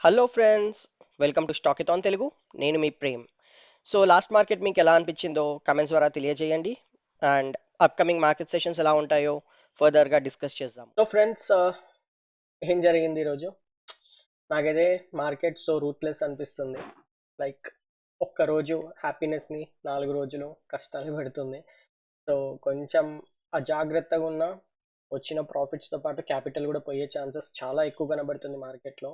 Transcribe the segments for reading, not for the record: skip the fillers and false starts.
Hello friends, welcome to Stockathon Telugu. నేను మీ Prem. So last market మీకు ఎలా అనిపించిందో కమెంట్స్ ద్వారా తెలియజేయండి. అండ్ అప్కమింగ్ మార్కెట్ సెషన్స్ ఎలా ఉంటాయో ఫర్దర్గా డిస్కస్ చేద్దాం. సో ఫ్రెండ్స్, ఏం జరిగింది ఈరోజు? నాకైతే మార్కెట్ సో రూత్లెస్ అనిపిస్తుంది. లైక్ ఒక్క రోజు హ్యాపీనెస్ని 4 రోజులు కష్టాలు పెడుతుంది. సో కొంచెం అజాగ్రత్తగా ఉన్న వచ్చిన ప్రాఫిట్స్తో పాటు క్యాపిటల్ కూడా పోయే ఛాన్సెస్ చాలా ఎక్కువ కనబడుతుంది మార్కెట్లో.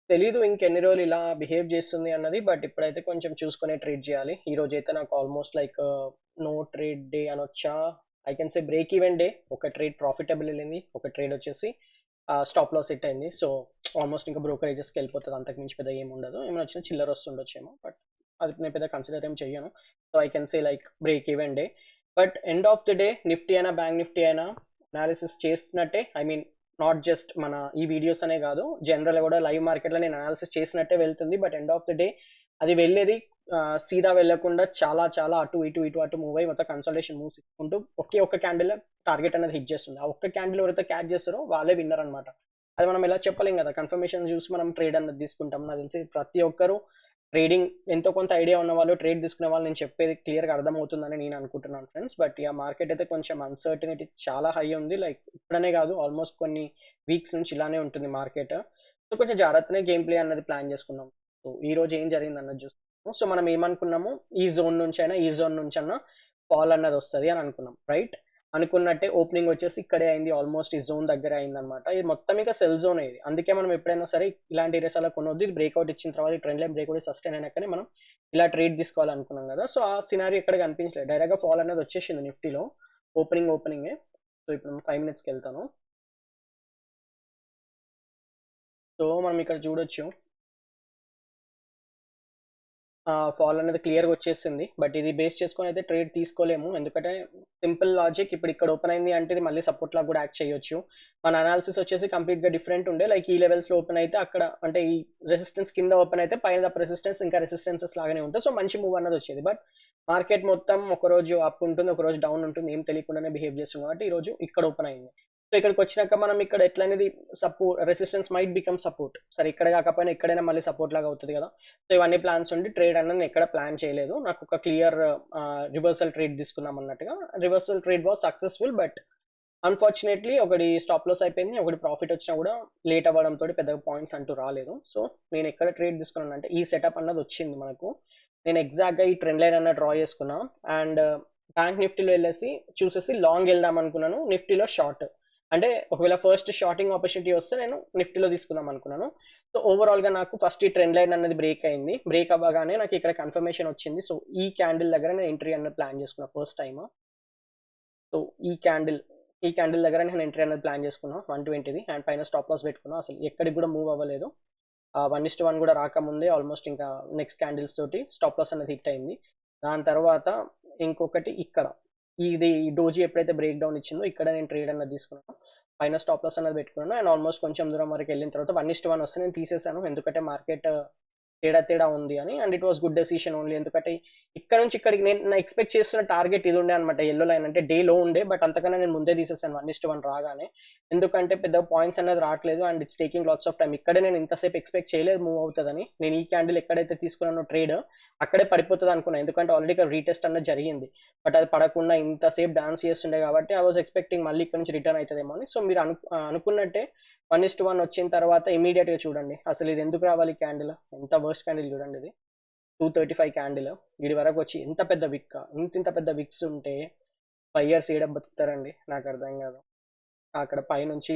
తెలీదు ఇంకెన్ని రోజులు ఇలా బిహేవ్ చేస్తుంది అన్నది. బట్ ఇప్పుడైతే కొంచెం చూసుకునే ట్రేడ్ చేయాలి. ఈ రోజు అయితే నాకు almost like no trade day అనొచ్చా, I can say break even day. ఒక ట్రేడ్ ప్రాఫిటబుల్ వెళ్ళింది, ఒక ట్రేడ్ వచ్చేసి స్టాప్ లాస్ హిట్ అయింది. సో ఆల్మోస్ట్ ఇంకా బ్రోకరేజెస్కి వెళ్ళిపోతుంది, అంతకు మించి పెద్ద ఏమి ఉండదు. ఏమైనా వచ్చిన చిల్లర వస్తుండొచ్చేమో, బట్ అది నేను పెద్ద కన్సిడర్ ఏం చెయ్యను. So I can say like break even day. But end of the day Nifty అయినా బ్యాంక్ నిఫ్టీ అయినా అనాలిసిస్ చేసినట్టే. ఐ మీన్ నాట్ జస్ట్ మన ఈ వీడియోస్ అనే కాదు, జనరల్ కూడా లైవ్ మార్కెట్లో నేను అనాలిసిస్ చేసినట్టే వెళ్తుంది. But end of the day అది వెళ్ళేది సీదా వెళ్లకుండా చాలా చాలా అటు ఇటు ఇటు అటు మూవ్ అయ్యి మొత్తం కన్సల్టేషన్ మూవ్స్ ఇచ్చుకుంటూ ఒకే ఒక్క క్యాండిల్ టార్గెట్ అనేది హిట్ చేస్తుంది. ఆ ఒక్క క్యాండిల్ ఎవరైతే క్యాచ్ చేస్తారో వాళ్ళే విన్నర్ అనమాట. అది మనం ఎలా చెప్పలేం కదా, కన్ఫర్మేషన్ చూసి మనం ట్రేడ్ అన్నది తీసుకుంటాం. నాకు తెలిసి ప్రతి ఒక్కరు ట్రేడింగ్ ఎంతో కొంత ఐడియా ఉన్న వాళ్ళు, ట్రేడ్ తీసుకునే వాళ్ళు, నేను చెప్పేది క్లియర్గా అర్థమవుతుందని నేను అనుకుంటున్నాను ఫ్రెండ్స్. బట్ ఆ మార్కెట్ అయితే కొంచెం అన్సర్టనిటీ చాలా హై ఉంది. లైక్ ఇప్పుడనే కాదు, ఆల్మోస్ట్ కొన్ని వీక్స్ నుంచి ఇలానే ఉంటుంది మార్కెట్. సో కొంచెం జాగ్రత్తనే గేమ్ ప్లే అన్నది ప్లాన్ చేసుకున్నాం. సో ఈ రోజు ఏం జరిగింది అన్నది చూస్తున్నాము. సో మనం ఏమనుకున్నాము, ఈ జోన్ నుంచి అయినా ఫాల్ అన్నది వస్తుంది అని అనుకున్నాం, రైట్? అనుకున్నట్టే ఓపెనింగ్ వచ్చేసి ఇక్కడే అయింది, ఆల్మోస్ట్ ఈ జోన్ దగ్గర అయింది అనమాట. ఇది మొత్తం ఇక సెల్ జోన్ ఇది. అందుకే మనం ఎప్పుడైనా సరే ఇలాంటి ఏరియాస్ అలా కొనొద్దు. ఇది బ్రేక్అవుట్ ఇచ్చిన తర్వాత ఈ ట్రెండ్ లైన్ బ్రేక్అవుట్ సస్టైన్ అయినాకనే మనం ఇలా ట్రేడ్ తీసుకోవాలనుకున్నాం కదా. సో ఆ సినారీ ఇక్కడ కనిపించలేదు, డైరెక్ట్గా ఫాల్ అనేది వచ్చేసింది నిఫ్టీలో ఓపెనింగే. సో ఇప్పుడు 5 minutesకి వెళ్తాను. సో మనం ఇక్కడ చూడొచ్చు, ఫాల్ అనేది క్లియర్గా వచ్చేసింది. బట్ ఇది బేస్ చేసుకొని అయితే ట్రేడ్ తీసుకోలేము, ఎందుకంటే సింపుల్ లాజిక్, ఇప్పుడు ఇక్కడ ఓపెన్ అయింది అంటే ఇది మళ్ళీ సపోర్ట్ లాగా కూడా యాక్ట్ చేయొచ్చు. మన అనాలిసిస్ వచ్చేసి కంప్లీట్గా డిఫరెంట్ ఉండే. లైక్ ఈ లెవెల్స్లో ఓపెన్ అయితే అక్కడ అంటే ఈ రెసిస్టెన్స్ కింద ఓపెన్ అయితే పైన రెసిస్టెన్స్ ఇంకా రెసిస్టెన్సెస్ లాగానే ఉంటుంది. సో మంచి మూవ్ అన్నది వచ్చేది. బట్ మార్కెట్ మొత్తం ఒక రోజు అప్ ఉంటుంది, ఒక రోజు డౌన్ ఉంటుంది, ఏం తెలియకుండానే బిహేవ్ చేస్తుంది. కాబట్టి ఈ రోజు ఇక్కడ ఓపెన్ అయింది. సో ఇక్కడికి వచ్చినాక మనం ఇక్కడ ఎట్లా అనేది support, resistance might become support. సరే ఇక్కడ కాకపోయినా ఇక్కడైనా మళ్ళీ సపోర్ట్ లాగా అవుతుంది కదా. సో ఇవన్నీ ప్లాన్స్ ఉండి ట్రేడ్ అన్నది నేను ఎక్కడ ప్లాన్ చేయలేదు. నాకు ఒక క్లియర్ రివర్సల్ ట్రేడ్ తీసుకుందాం అన్నట్టుగా. Reversal trade was successful. But unfortunately ఒకటి స్టాప్ లాస్ అయిపోయింది, ఒకటి ప్రాఫిట్ వచ్చినా కూడా లేట్ అవ్వడంతో పెద్దగా పాయింట్స్ అంటూ రాలేదు. సో నేను ఎక్కడ ట్రేడ్ తీసుకున్నాను అంటే ఈ సెటప్ అన్నది వచ్చింది మనకు. నేను ఎగ్జాక్ట్గా ఈ ట్రెండ్ లైన్ అన్న డ్రా చేసుకున్నా. అండ్ బ్యాంక్ నిఫ్టీలో వెళ్ళేసి చూసేసి లాంగ్ వెళ్దాం అనుకున్నాను, నిఫ్టీలో షార్ట్. అంటే ఒకవేళ ఫస్ట్ షార్టింగ్ ఆపర్చునిటీ వస్తే నేను నిఫ్టీలో తీసుకుందాం అనుకున్నాను. సో ఓవరాల్గా నాకు ఫస్ట్ ఈ ట్రెండ్ లైన్ అనేది బ్రేక్ అయింది. బ్రేక్ అవ్వగానే నాకు ఇక్కడ కన్ఫర్మేషన్ వచ్చింది. సో ఈ క్యాండిల్ దగ్గర నేను ఎంట్రీ అన్నది ప్లాన్ చేసుకున్నాను ఫస్ట్ టైం. సో ఈ క్యాండిల్ దగ్గర నేను ఎంట్రీ అనేది ప్లాన్ చేసుకున్నాను 120ది. అండ్ పైన స్టాప్ లాస్ పెట్టుకున్నాను. అసలు ఎక్కడికి కూడా మూవ్ అవ్వలేదు. 1:1 కూడా రాకముందే ఆల్మోస్ట్ ఇంకా నెక్స్ట్ క్యాండిల్స్ తోటి స్టాప్ లాస్ అనేది హిట్ అయింది. దాని తర్వాత ఇంకొకటి ఇక్కడ ఇది డోజీ ఎప్పుడైతే బ్రేక్ డౌన్ ఇచ్చిందో ఇక్కడ నేను ట్రేడ్ అన్నది తీసుకున్నాను, పైన స్టాప్ లాస్ అన్నది పెట్టుకున్నాను. అండ్ ఆల్మోస్ట్ కొంచెం దూరం వరకు వెళ్ళిన తర్వాత 1:1 వస్తే నేను తీసేసాను, ఎందుకంటే మార్కెట్ తేడా ఉంది అని. And it was good decision only, ఎందుకంటే ఇక్కడ నుంచి ఇక్కడికి నేను ఎక్స్పెక్ట్ చేస్తున్న టార్గెట్ ఇది ఉండే అనమాట, ఎల్లో లైన్ అంటే డే లో ఉండే. బట్ అంతకన్నా నేను ముందే తీసేసాను 1:1 రాగానే, ఎందుకంటే పెద్ద పాయింట్స్ అనేది రావట్లేదు. And it's taking lots of time. ఇక్కడే నేను ఇంతసేపు ఎక్స్పెక్ట్ చేయలేదు మూవ్ అవుతుందని. నేను ఈ క్యాండిల్ ఎక్కడైతే తీసుకున్నానో ట్రేడ్ అక్కడే పడిపోతుంది అనుకున్నాను, ఎందుకంటే ఆల్రెడీ ఇక్కడ రీటెస్ట్ అన్నది జరిగింది. బట్ అది పడకుండా ఇంతసేపు డాన్స్ చేస్తుండే కాబట్టి ఐ వాజ్ ఎక్స్పెక్టింగ్ మళ్ళీ ఇక్కడ నుంచి రిటర్న్ అవుతుందేమో అని. సో మీరు అనుకున్నట్టే 1:1 వచ్చిన తర్వాత ఇమీడియట్ గా చూడండి అసలు ఇది ఎందుకు రావాలి క్యాండిల్, ఎంత వర్స్ట్ క్యాండిల్ చూడండి ఇది. 235 క్యాండిల్ వీడి వరకు వచ్చి ఎంత పెద్ద విక్, ఇంత పెద్ద విక్స్ ఉంటే బయ్యర్స్ ఏడ బతుకుతారండి, నాకు అర్థం కాదు. అక్కడ పై నుంచి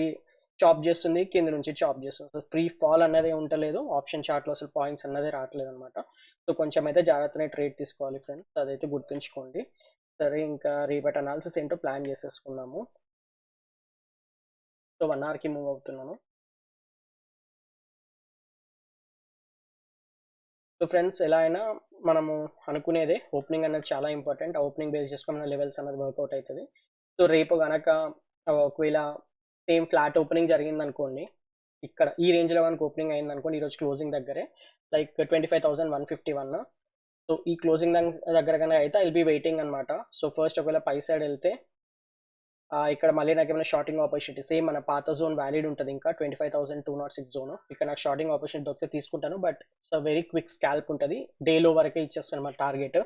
చాప్ చేస్తుంది, కింద నుంచి చాప్ చేస్తుంది. సో ఫ్రీ ఫాల్ అన్నదే ఉండలేదు, ఆప్షన్ చార్ట్ లో అసలు పాయింట్స్ అన్నదే రావట్లేదు అనమాట. సో కొంచెం అయితే జాగ్రత్తనే ట్రేడ్ తీసుకోవాలి ఫ్రెండ్స్, అదైతే గుర్తుంచుకోండి. సరే ఇంకా రేపటి అనాలిసిస్ ఏంటో ప్లాన్ చేసేసుకున్నాము. సో 1 hourకి మూవ్ అవుతున్నాను. సో ఫ్రెండ్స్, ఎలా అయినా మనము అనుకునేదే ఓపెనింగ్ అనేది చాలా ఇంపార్టెంట్. ఓపెనింగ్ బేస్ చేసుకుని మన లెవెల్స్ అనేది వర్కౌట్ అవుతుంది. సో రేపు కనుక ఒకవేళ సేమ్ ఫ్లాట్ ఓపెనింగ్ జరిగింది అనుకోండి, ఇక్కడ ఈ రేంజ్లో కనుక ఓపెనింగ్ అయింది అనుకోండి, ఈరోజు క్లోజింగ్ దగ్గరే లైక్ 25,151. సో ఈ క్లోజింగ్ దగ్గర కనుక అయితే ఐల్ బీ వెయిటింగ్ అనమాట. సో ఫస్ట్ ఒకవేళ పై సైడ్ వెళ్తే ఇక్కడ మళ్ళీ నాకేమైనా షార్టింగ్ ఆపర్చునిటీ సేమ్ మన పాత జోన్ వ్యాలిడ్ ఉంటుంది ఇంకా 25,206 జోన్. ఇక్కడ నాకు షార్టింగ్ ఆపర్చునిటీ దొరికితే తీసుకుంటాను. But it's very quick scalp ఉంటుంది, డేలో వరకే ఇచ్చేస్తాను మన టార్గెట్.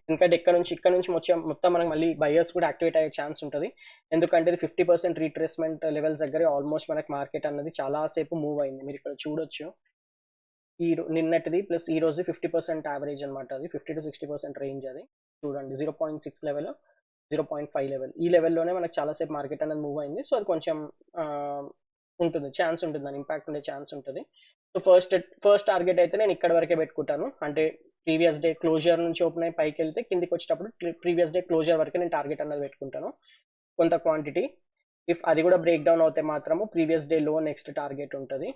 ఎందుకంటే ఇక్కడ నుంచి మొత్తం మనకి మళ్ళీ బయర్స్ కూడా యాక్టివేట్ అయ్యే ఛాన్స్ ఉంటుంది. ఎందుకంటే ఇది 50% రీట్రేస్మెంట్ లెవెల్స్ దగ్గర ఆల్మోస్ట్ మనకి మార్కెట్ అన్నది చాలా సేపు మూవ్ అయింది. మీరు ఇక్కడ చూడొచ్చు నిన్నటిది ప్లస్ ఈ రోజు 50% యావరేజ్ అనమాట. అది 50 to 60% రేంజ్. అది చూడండి 0.6 లెవెల్, 0.5 లెవెల్, ఈ లెవెల్లోనే మనకు చాలాసేపు మార్కెట్ అనేది మూవ్ అయింది. సో అది కొంచెం ఉంటుంది, ఛాన్స్ ఉంటుంది, దాని ఇంపాక్ట్ ఉండే ఛాన్స్ ఉంటుంది. సో ఫస్ట్ టార్గెట్ అయితే నేను ఇక్కడ వరకే పెట్టుకుంటాను. అంటే ప్రీవియస్ డే క్లోజర్ నుంచి ఓపెన్ అయ్యి పైకి వెళ్తే కిందికి వచ్చేటప్పుడు ప్రీవియస్ డే క్లోజర్ వరకే నేను టార్గెట్ అనేది పెట్టుకుంటాను కొంత క్వాంటిటీ. ఇఫ్ అది కూడా బ్రేక్ డౌన్ అవుతే మాత్రము ప్రీవియస్ డే లో నెక్స్ట్ టార్గెట్ ఉంటుంది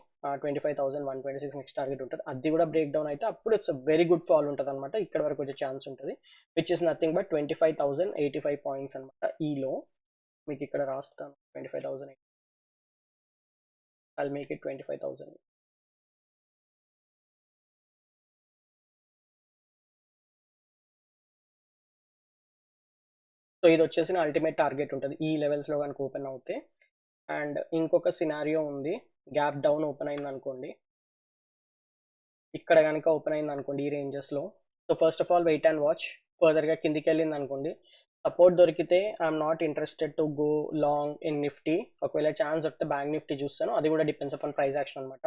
25,126 నెక్స్ట్ టార్గెట్ ఉంటుంది. అది కూడా బ్రేక్ డౌన్ అయితే అప్పుడు ఇట్స్ వెరీ గుడ్ ఫాల్ ఉంటుంది అనమాట. ఇక్కడ వరకు వచ్చే ఛాన్స్ ఉంటుంది, which is nothing but 25,085 points అనమాట. ఈ లో మీకు ఇక్కడ రాస్తాను 25,000. I'll make it 25,000. సో ఇది వచ్చేసి నా అల్టిమేట్ టార్గెట్ ఉంటుంది ఈ లెవెల్స్లో కనుక ఓపెన్ అవుతే. అండ్ ఇంకొక సినారియో ఉంది, గ్యాప్ డౌన్ ఓపెన్ అయింది అనుకోండి, ఇక్కడ కనుక ఓపెన్ అయింది అనుకోండి ఈ రేంజెస్లో. So first of all wait and watch. ఫర్దర్గా కిందికి వెళ్ళింది అనుకోండి, సపోర్ట్ దొరికితే I'm not interested to go long in Nifty. ఒకవేళ ఛాన్స్ దొరికితే బ్యాంక్ నిఫ్టీ చూస్తాను, అది కూడా డిపెండ్స్ అపాన్ ప్రైస్ యాక్షన్ అనమాట.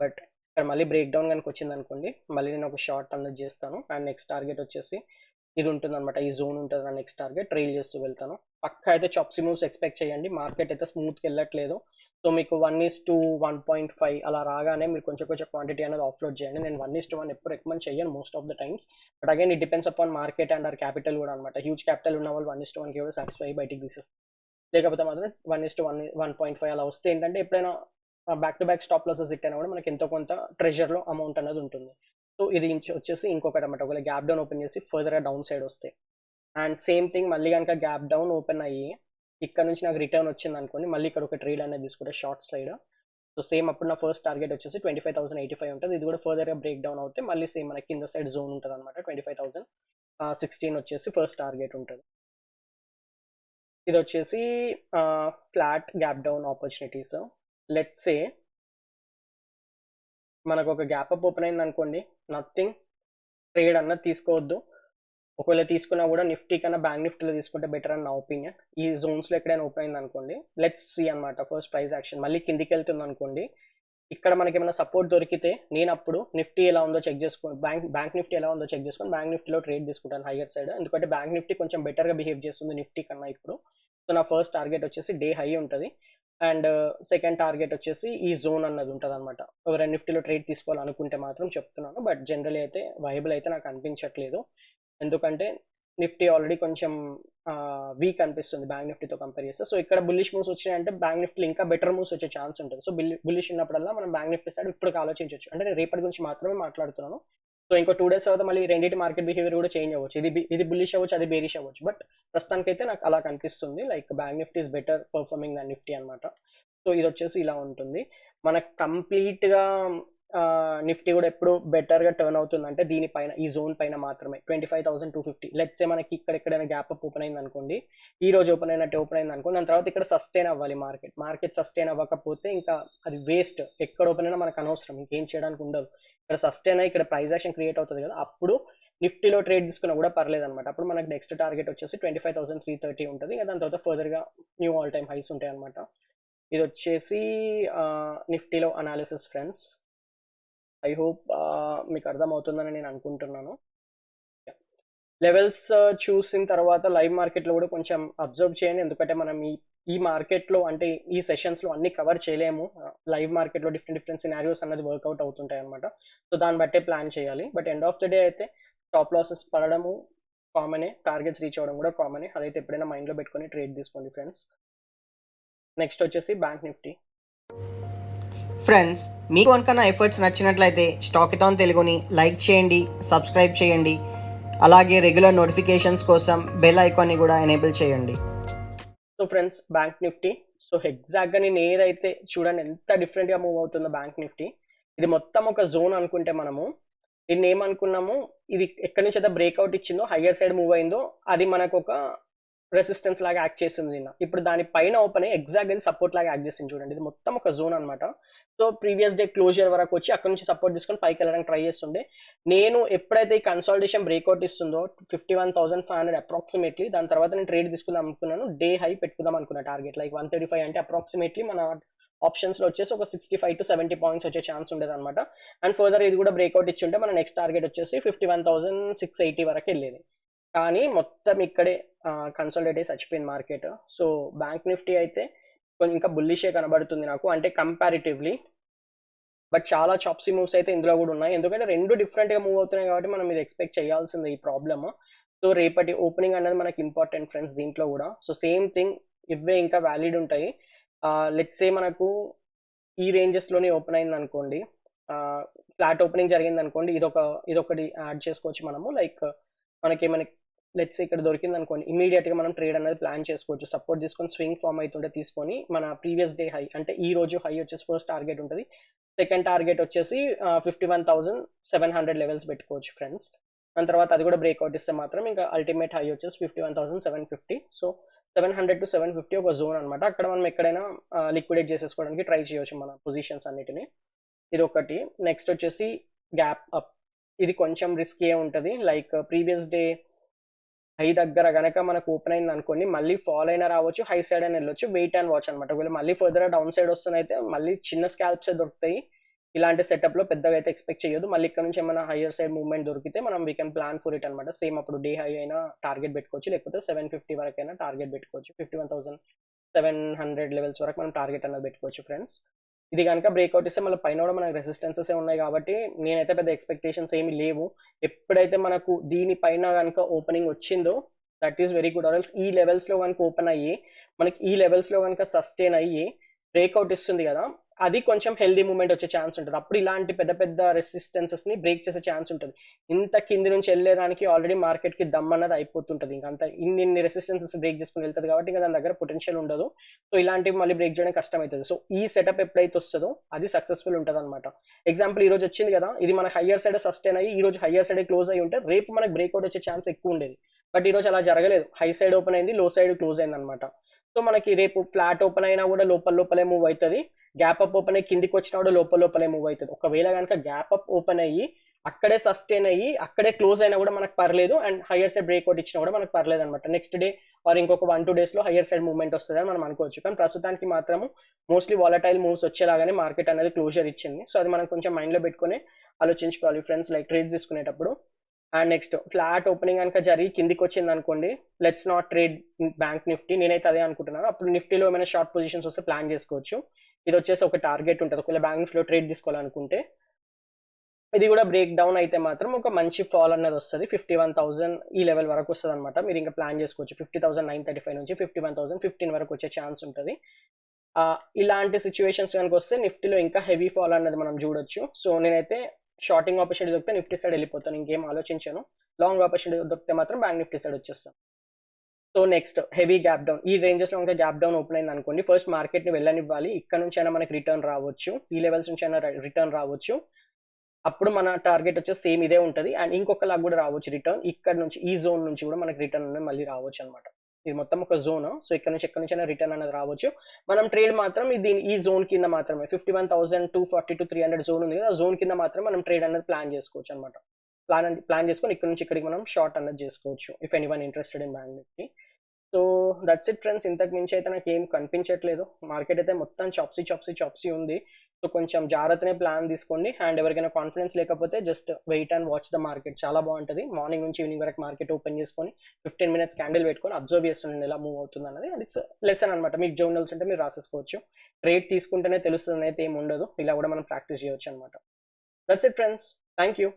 బట్ ఇక్కడ మళ్ళీ బ్రేక్ డౌన్ కనుక వచ్చింది అనుకోండి, మళ్ళీ నేను ఒక షార్ట్ అనేది చేస్తాను. అండ్ నెక్స్ట్ టార్గెట్ వచ్చేసి ఇది ఉంటుంది అనమాట, ఈ జోన్ ఉంటుంది నా నెక్స్ట్ టార్గెట్. ట్రైల్ చేస్తూ వెళ్తాను. పక్కా అయితే చాప్సీ మూవ్స్ ఎక్స్పెక్ట్ చేయండి, మార్కెట్ అయితే స్మూత్కి వెళ్ళట్లేదు. సో మీకు 1:1.5 అలా రాగానే మీరు కొంచెం క్వాంటిటీ అనేది ఆఫ్లోడ్ చేయండి. నేను 1:1 ఎప్పుడు రికమెండ్ చేయను most of the times. But again it depends upon market and or capital కూడా అనమాట. హ్యూజ్ క్యాపిటల్ ఉన్న వాళ్ళు 1:1కి కూడా సాటిస్ఫై అయ్యి బయటికి తీసేస్తారు. లేకపోతే మాత్రం 1:1.5 అలా వస్తే ఏంటంటే ఎప్పుడైనా back to back stop losses hit అయినా కూడా మనకి ఎంతో కొంత ట్రెజర్లో అమౌంట్ అనేది ఉంటుంది. సో ఇది వచ్చేసి ఇంకొకటి అనమాట, ఒకవేళ గ్యాప్ డౌన్ ఓపెన్ చేసి ఫర్దర్గా డౌన్ సైడ్ వస్తే. అండ్ సేమ్ థింగ్ మళ్ళీ కనుక గ్యాప్ డౌన్ ఓపెన్ అయ్యి ఇక్కడ నుంచి నాకు రిటర్న్ వచ్చింది అనుకోండి, మళ్ళీ ఇక్కడ ఒక ట్రేడ్ అనేది తీసుకుంటే షార్ట్ సైడ్. సో సేమ్ అప్పుడు నా ఫస్ట్ టార్గెట్ వచ్చేసి 25,085 ఉంటుంది. ఇది కూడా ఫర్దర్గా బ్రేక్ డౌన్ అవుతే మళ్ళీ సేమ్ మనకి కింద సైడ్ జోన్ ఉంటుంది అనమాట. 25,016 వచ్చేసి ఫస్ట్ టార్గెట్ ఉంటుంది. ఇది వచ్చేసి flat gap down opportunities. Let's say మనకు ఒక గ్యాప్ అప్ ఓపెన్ అయింది అనుకోండి, నథింగ్, ట్రేడ్ అన్నది తీసుకోవద్దు. ఒకవేళ తీసుకున్నా కూడా నిఫ్టీ కన్నా బ్యాంక్ నిఫ్టీలో తీసుకుంటే బెటర్ అని నా ఒపీనియన్. ఈ జోన్స్లో ఎక్కడైనా ఓపెన్ అయింది అనుకోండి, లెట్స్ సీ అనమాట ఫస్ట్ ప్రైస్ యాక్షన్. మళ్ళీ కిందికి వెళ్తుంది అనుకోండి, ఇక్కడ మనకి ఏమైనా సపోర్ట్ దొరికితే నేను అప్పుడు నిఫ్టీ ఎలా ఉందో చెక్ చేసుకుని బ్యాంక్ నిఫ్టీ ఎలా ఉందో చెక్ చేసుకొని బ్యాంక్ నిఫ్టీలో ట్రేడ్ తీసుకుంటాను హైయర్ సైడ్. ఎందుకంటే బ్యాంక్ నిఫ్టీ కొంచెం బెటర్గా బిహేవ్ చేస్తుంది నిఫ్టీ కన్నా ఇప్పుడు. సో నా ఫస్ట్ టార్గెట్ వచ్చేసి డే హై ఉంటుంది. అండ్ సెకండ్ టార్గెట్ వచ్చేసి ఈ జోన్ అన్నది ఉంటుంది అనమాట. ఎవరైనా నిఫ్టీలో ట్రేడ్ తీసుకోవాలనుకుంటే మాత్రం చెప్తున్నాను, బట్ జనరలీ అయితే వైబుల్ అయితే నాకు అనిపించట్లేదు. ఎందుకంటే నిఫ్టీ ఆల్రెడీ కొంచెం వీక్ అనిపిస్తుంది బ్యాంక్ నిఫ్టీతో కంపేర్ చేస్తే. సో ఇక్కడ బుల్లిష్ మూవ్స్ వచ్చినాయంటే బ్యాంక్ నిఫ్టీ ఇంకా బెటర్ మూవ్స్ వచ్చే ఛాన్స్ ఉంటుంది. సో బుల్లిష్ ఉన్నప్పుడల్లా మనం బ్యాంక్ నిఫ్టీ సైడ్ ఇప్పుడు ఆలోచించవచ్చు. అంటే నేను రేపటి గురించి మాత్రమే మాట్లాడుతున్నాను. సో ఇంకో 2 days తర్వాత మళ్ళీ రెండింటి మార్కెట్ బిహేవియర్ కూడా చేంజ్ అవ్వచ్చు. ఇది బుల్లిష్ అవ్వచ్చు, అది బేరిష్ అవ్వచ్చు. బట్ ప్రస్తుతానికైతే నాకు అలా కనిపిస్తుంది, like bank Nifty is better performing than Nifty అనమాట. సో ఇది వచ్చేసి ఇలా ఉంటుంది. మనకు కంప్లీట్గా నిఫ్టీ కూడా ఎప్పుడు బెటర్గా టర్న్ అవుతుంది అంటే దీనిపైన, ఈ జోన్ పైన మాత్రమే. 25,250 లెట్స్ మనకి ఇక్కడ ఎక్కడైనా గ్యాప్ అప్ ఓపెన్ అయింది అనుకోండి, ఈ రోజు ఓపెన్ అయింది అనుకోండి, దాని తర్వాత ఇక్కడ సస్టైన్ అవ్వాలి మార్కెట్ సస్టైన్ అవ్వకపోతే ఇంకా అది వేస్ట్. ఎక్కడ ఓపెన్ అయినా మనకు అనవసరం, ఇంకేం చేయడానికి ఉండదు. ఇక్కడ సస్టైన్ అయ్యి ఇక్కడ ప్రైస్ యాక్షన్ క్రియేట్ అవుతుంది కదా, అప్పుడు నిఫ్టీలో ట్రేడ్ తీసుకున్నా కూడా పర్లేదు అనమాట. అప్పుడు మనకి నెక్స్ట్ టార్గెట్ వచ్చేసి 25,330 ఉంటుంది. దాని తర్వాత ఫర్దర్గా న్యూ ఆల్ టైమ్ హైస్ ఉంటాయి అనమాట. ఇది వచ్చేసి నిఫ్టీలో అనాలిసిస్ ఫ్రెండ్స్. ఐ హోప్ మీకు అర్థమవుతుందని నేను అనుకుంటున్నాను. లెవెల్స్ చూసిన తర్వాత లైవ్ మార్కెట్లో కూడా కొంచెం అబ్జర్వ్ చేయండి, ఎందుకంటే మనం ఈ మార్కెట్లో అంటే ఈ సెషన్స్లో అన్ని కవర్ చేయలేము. లైవ్ మార్కెట్లో డిఫరెంట్ సినారియోస్ అన్నది వర్కౌట్ అవుతుంటాయి అనమాట. సో దాన్ని బట్టే ప్లాన్ చేయాలి. But end of the day అయితే స్టాప్ లాసెస్ పడడము కామనే, టార్గెట్స్ రీచ్ అవ్వడం కూడా కామనే. అదైతే ఎప్పుడైనా మైండ్లో పెట్టుకొని ట్రేడ్ తీసుకోండి ఫ్రెండ్స్. నెక్స్ట్ వచ్చేసి బ్యాంక్ నిఫ్టీ. ఫ్రెండ్స్, మీకు కనుక నా ఎఫర్ట్స్ నచ్చినట్లయితే స్టాకిథాన్ తెలుగుని లైక్ చేయండి, సబ్స్క్రైబ్ చేయండి. అలాగే రెగ్యులర్ నోటిఫికేషన్స్ కోసం బెల్ ఐకాన్ని కూడా ఎనేబుల్ చేయండి. So friends, bank Nifty. So ఎగ్జాక్ట్గా నేను ఏదైతే చూడండి ఎంత డిఫరెంట్గా మూవ్ అవుతుందో బ్యాంక్ నిఫ్టీ. ఇది మొత్తం ఒక జోన్ అనుకుంటే మనము దీన్ని ఏమనుకున్నాము, ఇది ఎక్కడి నుంచి అయితే బ్రేక్అవుట్ ఇచ్చిందో హయ్యర్ సైడ్ మూవ్ అయిందో అది మనకు ఒక రెసిస్టెన్స్ లాగా యాక్ట్ చేస్తుంది నిన్న. ఇప్పుడు దాని పైన ఓపెన్ అయ్యి ఎగ్జాక్ట్ ఇది సపోర్ట్ లాగా యాక్ట్ చేసింది చూడండి. ఇది మొత్తం ఒక జోన్ అన్నమాట. సో ప్రీవియస్ డే క్లోజర్ వరకు వచ్చి అక్కడ నుంచి సపోర్ట్ తీసుకొని పైకి వెళ్ళడానికి ట్రై చేస్తుండే. నేను ఎప్పుడైతే ఈ కన్సాలిడేషన్ బ్రేక్అవుట్ ఇస్తుందో 51,500 అప్రాక్సిమేట్లీ, దాని తర్వాత నేను ట్రేడ్ తీసుకుందాం అనుకున్నాను. డే హై పెట్టుకుందాం అనుకున్నా టార్గెట్ లైక్ 135 అంటే అప్రాక్సిమేట్లీ మన ఆప్షన్స్ లో వచ్చేసి ఒక 65 to 70 పాయింట్స్ వచ్చే ఛాన్స్ ఉండేది అనమాట. అండ్ ఫర్దర్ ఇది కూడా బ్రేక్అవుట్ ఇచ్చి ఉంటే మన నెక్స్ట్ టార్గెట్ వచ్చేసి 51,680 వరకు వెళ్ళేది. కానీ మొత్తం ఇక్కడే కన్సాలిడేట్ అయి చచ్చిపోయింది మార్కెట్. సో బ్యాంక్ నిఫ్టీ అయితే కొంచెం ఇంకా బుల్లిషే కనబడుతుంది నాకు, అంటే కంపారిటివ్లీ. బట్ చాలా చాప్సీ మూవ్స్ అయితే ఇందులో కూడా ఉన్నాయి, ఎందుకంటే రెండు డిఫరెంట్ గా మూవ్ అవుతున్నాయి కాబట్టి మనం ఇది ఎక్స్పెక్ట్ చేయాల్సింది ఈ ప్రాబ్లమ్. సో రేపటి ఓపెనింగ్ అనేది మనకి ఇంపార్టెంట్ ఫ్రెండ్స్ దీంట్లో కూడా. సో సేమ్ థింగ్ ఇవే ఇంకా వ్యాలిడ్ ఉంటాయి. లెట్స్ సే మనకు ఈ రేంజెస్ లోనే ఓపెన్ అయింది అనుకోండి, ఫ్లాట్ ఓపెనింగ్ జరిగింది అనుకోండి, ఇదొకటి యాడ్ చేసుకోవచ్చు మనము. లైక్ మనకి లెట్స్ సే ఇక్కడ దొరికింది అనుకోండి, ఇమీడియట్ గా మనం ట్రేడ్ అనేది ప్లాన్ చేసుకోవచ్చు. సపోర్ట్ తీసుకొని స్వింగ్ ఫామ్ అవుతుంటే తీసుకొని మన ప్రీవియస్ డే హై, అంటే ఈ రోజు హై వచ్చేసి ఫస్ట్ టార్గెట్ ఉంటుంది, సెకండ్ టార్గెట్ వచ్చేసి 51,700 లెవెల్స్ పెట్టుకోవచ్చు ఫ్రెండ్స్. దాని తర్వాత అది కూడా బ్రేక్అవుట్ ఇస్తే మాత్రం ఇంకా అల్టిమేట్ హై వచ్చేసి 51,750. సో 700 to 750 ఒక జోన్ అనమాట. అక్కడ మనం ఎక్కడైనా లిక్విడేట్ చేసేసుకోవడానికి ట్రై చేయొచ్చు మన పొజిషన్స్ అన్నిటిని. ఇది ఒకటి. నెక్స్ట్ వచ్చేసి గ్యాప్ అప్, ఇది కొంచెం రిస్కీ ఉంటుంది. లైక్ ప్రీవియస్ డే హై దగ్గర గనక మనకు ఓపెన్ అయింది అనుకోండి, మళ్ళీ ఫాల్ అయినా రావచ్చు, హై సైడ్ అయినా వెళ్ళొచ్చు. వెయిట్ అండ్ వాచ్ అనమాట. ఒకవేళ మళ్ళీ ఫర్దర్ డౌన్ సైడ్ వస్తున్నైతే మళ్ళీ చిన్న స్కాల్ప్స్ దొరుకుతాయి. ఇలాంటి సెటప్ లో పెద్దగా అయితే ఎక్స్పెక్ట్ చేయొద్దు. మళ్ళీ ఇక్కడ నుంచి ఏమైనా హైయర్ సైడ్ మూవ్మెంట్ దొరికితే మనం we can plan for it అనమాట. సేమ్ అప్పుడు డే హై అయినా టార్గెట్ పెట్టుకోవచ్చు, లేకపోతే 750 వరకు అయినా టార్గెట్ పెట్టుకోవచ్చు. 51,700 లెవెల్స్ వరకు మనం టార్గెట్ అనేది పెట్టుకోవచ్చు ఫ్రెండ్స్. ఇది కనుక బ్రేక్అవుట్ ఇస్తే మళ్ళీ పైన కూడా మనకు రెసిస్టెన్సెస్ ఉన్నాయి కాబట్టి నేనైతే పెద్ద ఎక్స్పెక్టేషన్స్ ఏమి లేవు. ఎప్పుడైతే మనకు దీనిపైన కనుక ఓపెనింగ్ వచ్చిందో దట్ ఈస్ వెరీ గుడ్. ఆర్ఎల్స్ ఈ లెవెల్స్ లో కనుక ఓపెన్ అయ్యి మనకి ఈ లెవెల్స్ లో కనుక సస్టైన్ అయ్యి బ్రేక్అవుట్ ఇస్తుంది కదా, అది కొంచెం హెల్దీ మూవ్మెంట్ వచ్చే ఛాన్స్ ఉంటుంది. అప్పుడు ఇలాంటి పెద్ద పెద్ద రెసిస్టెన్సెస్ ని బ్రేక్ చేసే ఛాన్స్ ఉంటుంది. ఇంత కింది నుంచి వెళ్ళేదానికి ఆల్రెడీ మార్కెట్ కి దమ్ అన్నది అయిపోతుంటుంది. ఇంకా అంత ఇన్ని రెసిస్టెన్సెస్ బ్రేక్ చేసుకుని వెళ్తుంది కాబట్టి ఇంకా దాని దగ్గర పొటెన్షియల్ ఉండదు. సో ఇలాంటివి మళ్ళీ బ్రేక్ చేయడం కష్టం అవుతుంది. సో ఈ సెటప్ ఎప్పుడైతే వస్తుందో అది సక్సెస్ఫుల్ ఉంటుంది అనమాట. ఎగ్జాంపుల్ ఈ రోజు వచ్చింది కదా, ఇది మన హయ్యర్ సైడ్ సస్టైన్ అయ్యి ఈ రోజు హయ్యర్ సైడ్ క్లోజ్ అయ్యి ఉంటే రేపు మనకు బ్రేక్అవుట్ వచ్చే ఛాన్స్ ఎక్కువ ఉండేది. బట్ ఈ రోజు అలా జరగలేదు. హై సైడ్ ఓపెన్ అయింది, లో సైడ్ క్లోజ్ అయింది అనమాట. సో మనకి రేపు ఫ్లాట్ ఓపెన్ అయినా కూడా లోపలే మూవ్ అవుతుంది. గ్యాప్ అప్ ఓపెన్ అయ్యి కిందికి వచ్చినా కూడా లోపలే మూవ్ అవుతుంది. ఒకవేళ కనుక గ్యాప్ అప్ ఓపెన్ అయ్యి అక్కడే సస్టైన్ అయ్యి అక్కడే క్లోజ్ అయినా కూడా మనకు పర్లేదు, అండ్ హైయర్ సైడ్ బ్రేక్అవుట్ ఇచ్చినా కూడా మనకు పర్లేదు అనమాట. నెక్స్ట్ డే ఆర్ ఇంకొక 1-2 days లో హైయర్ సైడ్ మూవ్మెంట్ వస్తుందని మనం అనుకోవచ్చు. కానీ ప్రస్తుతానికి మాత్రము మోస్ట్లీ వాలటైల్ మూవ్స్ వచ్చేలాగానే మార్కెట్ అనేది క్లోజర్ ఇచ్చింది. సో అది మనం కొంచెం మైండ్ లో పెట్టుకుని ఆలోచించుకోవాలి ఫ్రెండ్స్, లైక్ ట్రేడ్ తీసుకునేటప్పుడు. అండ్ నెక్స్ట్ ఫ్లాట్ ఓపెనింగ్ కనుక జరిగి కిందికి వచ్చింది అనుకోండి, let's not trade bank Nifty, నేనైతే అదే అనుకుంటున్నాను. అప్పుడు నిఫ్టీలో ఏమైనా షార్ట్ పొజిషన్స్ వస్తే ప్లాన్ చేసుకోవచ్చు. ఇది వచ్చేసి ఒక టార్గెట్ ఉంటుంది. ఒకవేళ బ్యాంక్ నిఫ్టీలో ట్రేడ్ తీసుకోవాలనుకుంటే ఇది కూడా బ్రేక్ డౌన్ అయితే మాత్రం ఒక మంచి ఫాల్ అనేది వస్తుంది. 51,000 ఈ లెవెల్ వరకు వస్తుంది అనమాట. మీరు ఇంకా ప్లాన్ చేసుకోవచ్చు. 50,935 నుంచి 51,015 వరకు వచ్చే ఛాన్స్ ఉంటుంది. ఇలాంటి సిచ్యువేషన్స్ కనుక వస్తే నిఫ్టీలో ఇంకా హెవీ ఫాల్ అనేది మనం చూడొచ్చు. సో నేనైతే షార్టింగ్ ఆపర్చునిటీ దొరికితే నిఫ్టీ సైడ్ వెళ్ళిపోతాను, ఇంకేం ఆలోచించాను. లాంగ్ ఆపర్చునిటీ దొరికితే మాత్రం బ్యాంక్ నిఫ్టీ సైడ్ వచ్చేస్తాను. So next heavy gap down, ఈ రేంజెస్ లో ఇంకా గ్యాప్ డౌన్ ఓపెన్ అయింది అనుకోండి, ఫస్ట్ మార్కెట్ ని వెళ్ళనివ్వాలి. ఇక్కడ నుంచి అయినా మనకి రిటర్న్ రావచ్చు, ఈ లెవెల్స్ నుంచి అయినా రిటర్న్ రావచ్చు. అప్పుడు మన టార్గెట్ వచ్చేసి సేమ్ ఇదే ఉంటుంది. అండ్ ఇంకొక లాగా కూడా రావచ్చు రిటర్న్, ఇక్కడ నుంచి ఈ జోన్ నుంచి కూడా మనకి రిటర్న్ అనేది మళ్ళీ రావచ్చు అనమాట. ఇది మొత్తం ఒక జోన్. సో ఇక్కడ నుంచి ఎక్కడ నుంచి రిటర్న్ అనేది రావచ్చు. మనం ట్రేడ్ మాత్రం ఈ జోన్ కింద మాత్రమే 51,240 to 300 జోన్ ఉంది కదా, ఆ జోన్ కింద మాత్రం మనం ట్రేడ్ అనేది ప్లాన్ చేసుకోవచ్చు అనమాట. ప్లాన్ చేసుకొని ఇక్కడ నుంచి ఇక్కడికి మనం షార్ట్ అనేది చేసుకోవచ్చు if anyone interested in bank Nifty. So that's it friends. ఇంతకు మించి అయితే నాకు ఏం కనిపించట్లేదు. మార్కెట్ అయితే మొత్తం చాప్సీ ఉంది. సో కొంచెం జాగ్రత్తనే ప్లాన్ తీసుకోండి. అండ్ ఎవరికైనా కాన్ఫిడెన్స్ లేకపోతే just wait and watch the market. చాలా బాగుంటుంది. మార్నింగ్ నుంచి ఈవినింగ్ వరకు మార్కెట్ ఓపెన్ చేసుకొని 15 minutes క్యాండిల్ పెట్టుకొని అబ్జర్వ్ చేస్తుండండి ఎలా మూవ్ అవుతుంది అన్నది. అది లెసన్ అనమాట. మీకు జర్నల్స్ ఉంటే మీరు రాసేసుకోవచ్చు. ట్రేడ్ తీసుకుంటేనే తెలుస్తుంది అయితే ఏమి ఉండదు. ఇలా కూడా మనం ప్రాక్టీస్ చేయొచ్చు అనమాట. That's it friends. Thank you.